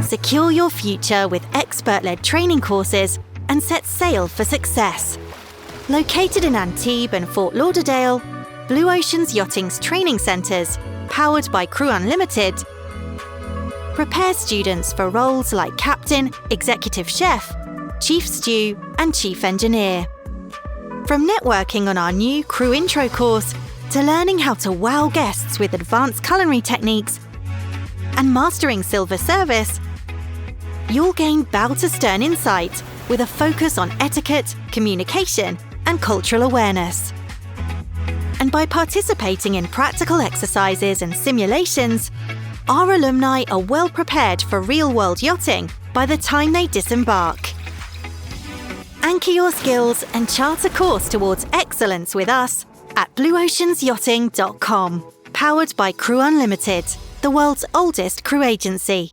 Secure your future with expert-led training courses and set sail for success. Located in Antibes and Fort Lauderdale, Blue Ocean's Yachting's training centres, powered by Crew Unlimited, prepare students for roles like captain, executive chef, chief stew, and chief engineer. From networking on our new Crew Intro course to learning how to wow guests with advanced culinary techniques and mastering silver service, you'll gain bow-to-stern insight with a focus on etiquette, communication, and cultural awareness. And by participating in practical exercises and simulations, our alumni are well prepared for real-world yachting by the time they disembark. Anchor your skills and chart a course towards excellence with us at blueoceansyachting.com. Powered by Crew Unlimited, the world's oldest crew agency.